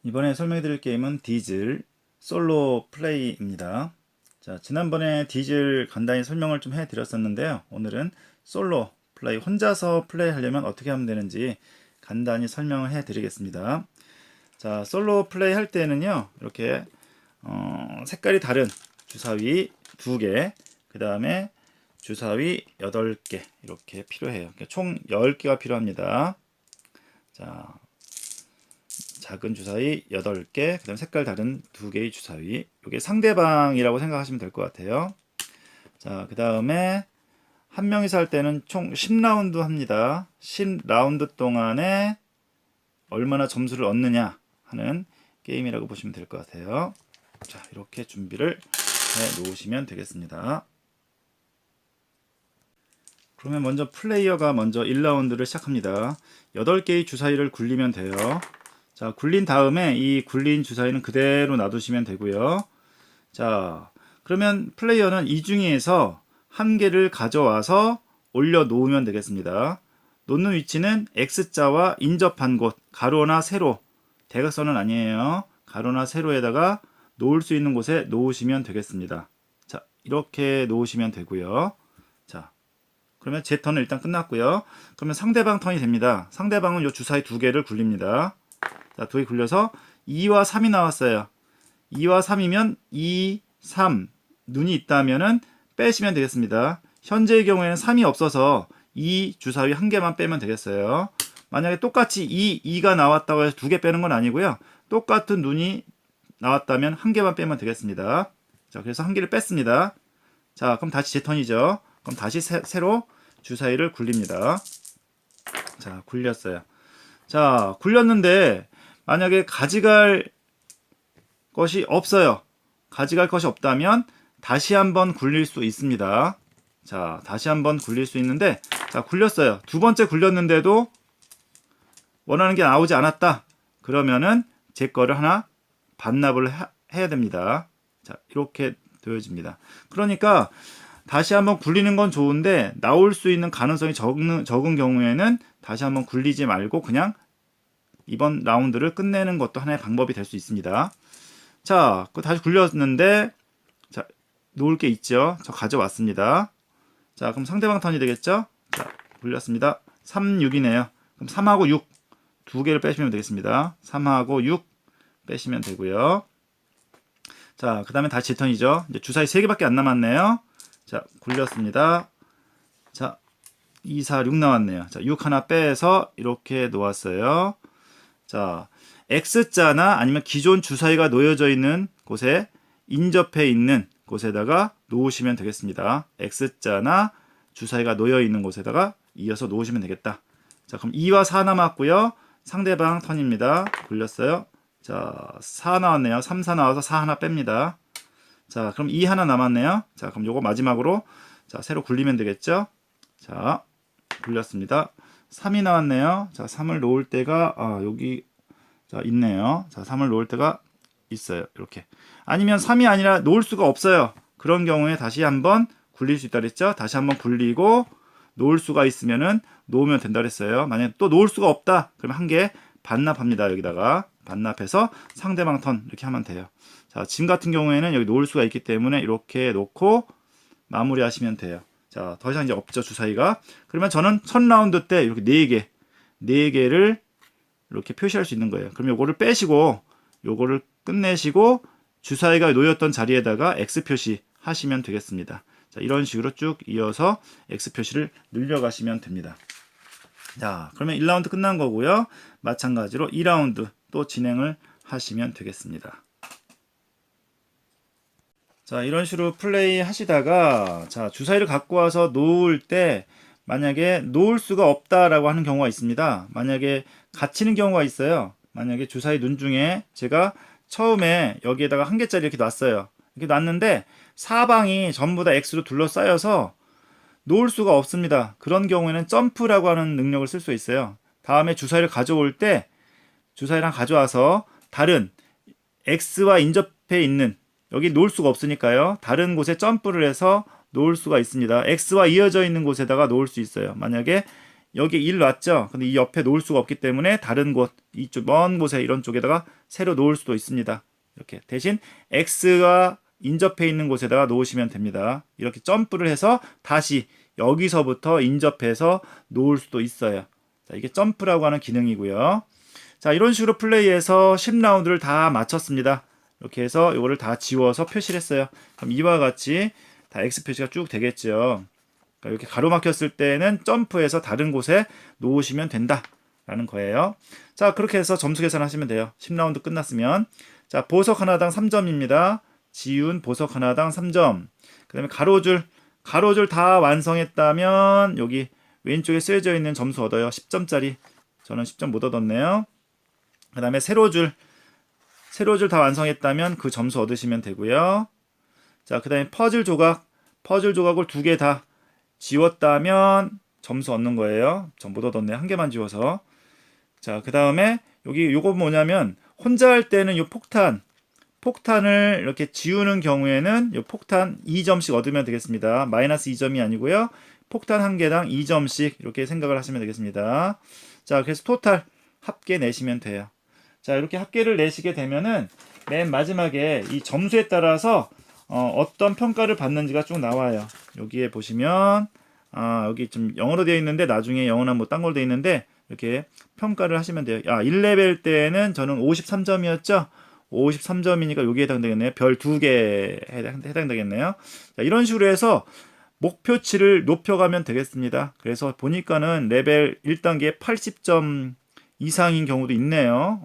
이번에 설명해 드릴 게임은 디즐 솔로 플레이입니다. 자, 지난번에 디즐 간단히 설명을 좀 해 드렸었는데요. 오늘은 솔로 플레이, 혼자서 플레이 하려면 어떻게 하면 되는지 간단히 설명을 해 드리겠습니다. 자, 솔로 플레이 할 때는요, 이렇게 색깔이 다른 주사위 2개, 그 다음에 주사위 8개 이렇게 필요해요. 그러니까 총 10개가 필요합니다. 자, 작은 주사위 8개, 그 다음 색깔 다른 2개의 주사위. 이게 상대방이라고 생각하시면 될 것 같아요. 자, 그 다음에 한 명이서 할 때는 총 10라운드 합니다. 10라운드 동안에 얼마나 점수를 얻느냐 하는 게임이라고 보시면 될 것 같아요. 자, 이렇게 준비를 해 놓으시면 되겠습니다. 그러면 먼저 플레이어가 먼저 1라운드를 시작합니다. 8개의 주사위를 굴리면 돼요. 자, 굴린 다음에 이 굴린 주사위는 그대로 놔두시면 되고요. 자, 그러면 플레이어는 이 중에서 한 개를 가져와서 올려 놓으면 되겠습니다. 놓는 위치는 X자와 인접한 곳, 가로나 세로, 대각선은 아니에요. 가로나 세로에다가 놓을 수 있는 곳에 놓으시면 되겠습니다. 자, 이렇게 놓으시면 되고요. 자, 그러면 제 턴은 일단 끝났고요. 그러면 상대방 턴이 됩니다. 상대방은 이 주사위 2개를 굴립니다. 자, 2개 굴려서 2와 3이 나왔어요. 2와 3이면 2, 3 눈이 있다면은 빼시면 되겠습니다. 현재의 경우에는 3이 없어서 2 주사위 1개만 빼면 되겠어요. 만약에 똑같이 2가 나왔다고 해서 2개 빼는 건 아니고요. 똑같은 눈이 나왔다면 1개만 빼면 되겠습니다. 자, 그래서 1개를 뺐습니다. 자, 그럼 다시 제 턴이죠. 그럼 다시 새로 주사위를 굴립니다. 자, 굴렸어요. 자, 굴렸는데 만약에 가져갈 것이 없어요. 가져갈 것이 없다면 다시 한번 굴릴 수 있습니다. 자, 다시 한번 굴릴 수 있는데, 자, 굴렸어요. 두 번째 굴렸는데도 원하는 게 나오지 않았다. 그러면은 제 거를 하나 반납을 해야 됩니다. 자, 이렇게 되어집니다. 그러니까 다시 한번 굴리는 건 좋은데 나올 수 있는 가능성이 적은 경우에는 다시 한번 굴리지 말고 그냥 이번 라운드를 끝내는 것도 하나의 방법이 될 수 있습니다. 자, 다시 굴렸는데, 자, 놓을 게 있죠. 저 가져왔습니다. 자, 그럼 상대방 턴이 되겠죠? 자, 굴렸습니다. 3, 6이네요. 그럼 3하고 6, 2개를 빼시면 되겠습니다. 3하고 6 빼시면 되고요. 자, 그 다음에 다시 제 턴이죠. 이제 주사위 3개밖에 안 남았네요. 자, 굴렸습니다. 자, 2, 4, 6 나왔네요. 자, 6 하나 빼서 이렇게 놓았어요. 자, X자나 아니면 기존 주사위가 놓여져 있는 곳에 인접해 있는 곳에다가 놓으시면 되겠습니다. X자나 주사위가 놓여 있는 곳에다가 이어서 놓으시면 되겠다. 자, 그럼 2와 4 남았고요. 상대방 턴입니다. 굴렸어요. 자, 4 나왔네요. 3, 4 나와서 4 하나 뺍니다. 자, 그럼 2 하나 남았네요. 자, 그럼 요거 마지막으로 자, 새로 굴리면 되겠죠? 자, 굴렸습니다. 3이 나왔네요. 자, 3을 놓을 때가 여기 자, 있네요. 자, 3을 놓을 때가 있어요. 이렇게. 아니면 3이 아니라 놓을 수가 없어요. 그런 경우에 다시 한번 굴릴 수 있다 그랬죠? 다시 한번 굴리고 놓을 수가 있으면은 놓으면 된다 그랬어요. 만약에 또 놓을 수가 없다. 그러면 한 개 반납합니다. 여기다가 반납해서 상대방 턴 이렇게 하면 돼요. 자, 지금 같은 경우에는 여기 놓을 수가 있기 때문에 이렇게 놓고 마무리하시면 돼요. 자, 더 이상 이제 없죠, 주사위가. 그러면 저는 1000라운드 때 이렇게 4개를 이렇게 표시할 수 있는 거예요. 그럼 요거를 빼시고 요거를 끝내시고 주사위가 놓였던 자리에다가 X 표시 하시면 되겠습니다. 자, 이런 식으로 쭉 이어서 X 표시를 늘려가시면 됩니다. 자, 그러면 1라운드 끝난 거고요. 마찬가지로 2라운드 또 진행을 하시면 되겠습니다. 자, 이런 식으로 플레이 하시다가 자, 주사위를 갖고 와서 놓을 때 만약에 놓을 수가 없다라고 하는 경우가 있습니다. 만약에 갇히는 경우가 있어요. 만약에 주사위 눈 중에 제가 처음에 여기에다가 한 개짜리 이렇게 놨어요. 이렇게 놨는데 사방이 전부 다 X로 둘러싸여서 놓을 수가 없습니다. 그런 경우에는 점프라고 하는 능력을 쓸 수 있어요. 다음에 주사위를 가져올 때 주사위를 가져와서 다른 X와 인접해 있는 여기 놓을 수가 없으니까요. 다른 곳에 점프를 해서 놓을 수가 있습니다. X와 이어져 있는 곳에다가 놓을 수 있어요. 만약에 여기 1 놨죠. 근데 이 옆에 놓을 수가 없기 때문에 다른 곳, 이쪽 먼 곳에 이런 쪽에다가 새로 놓을 수도 있습니다. 이렇게 대신 X가 인접해 있는 곳에다가 놓으시면 됩니다. 이렇게 점프를 해서 다시 여기서부터 인접해서 놓을 수도 있어요. 자, 이게 점프라고 하는 기능이고요. 자, 이런 식으로 플레이해서 10라운드를 다 마쳤습니다. 이렇게 해서 이거를 다 지워서 표시를 했어요. 그럼 이와 같이 다 X 표시가 쭉 되겠죠. 그러니까 이렇게 가로막혔을 때는 점프해서 다른 곳에 놓으시면 된다라는 거예요. 자, 그렇게 해서 점수 계산하시면 돼요. 10라운드 끝났으면. 자, 보석 하나당 3점입니다. 지운 보석 하나당 3점. 그 다음에 가로줄 다 완성했다면 여기 왼쪽에 쓰여져 있는 점수 얻어요. 10점짜리. 저는 10점 못 얻었네요. 그 다음에 세로줄 다 완성했다면 그 점수 얻으시면 되고요. 자, 그 다음에 퍼즐 조각을 2개 다 지웠다면 점수 얻는 거예요. 전 못 얻었네요. 한 개만 지워서. 자, 그 다음에 여기 요거 뭐냐면 혼자 할 때는 요 폭탄을 이렇게 지우는 경우에는 요 폭탄 2점씩 얻으면 되겠습니다. 마이너스 2점이 아니고요. 폭탄 한 개당 2점씩 이렇게 생각을 하시면 되겠습니다. 자, 그래서 토탈 합계 내시면 돼요. 자, 이렇게 합계를 내시게 되면은 맨 마지막에 이 점수에 따라서 어떤 평가를 받는지가 쭉 나와요. 여기에 보시면 여기 좀 영어로 되어 있는데 나중에 영어나 뭐 딴 걸로 되어 있는데 이렇게 평가를 하시면 돼요. 1레벨 때는 저는 53점이었죠. 53점이니까 여기에 해당되겠네요. 별 2개 해당되겠네요. 자, 이런 식으로 해서 목표치를 높여가면 되겠습니다. 그래서 보니까는 레벨 1단계에 80점 이상인 경우도 있네요.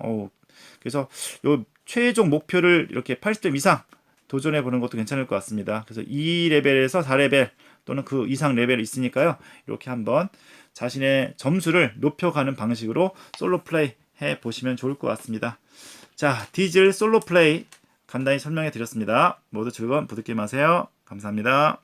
그래서 요 최종 목표를 이렇게 80점 이상 도전해 보는 것도 괜찮을 것 같습니다. 그래서 2레벨에서 4레벨 또는 그 이상 레벨이 있으니까요. 이렇게 한번 자신의 점수를 높여가는 방식으로 솔로 플레이 해 보시면 좋을 것 같습니다. 자, 디즐 솔로 플레이 간단히 설명해 드렸습니다. 모두 즐거운 보드게임 하세요. 감사합니다.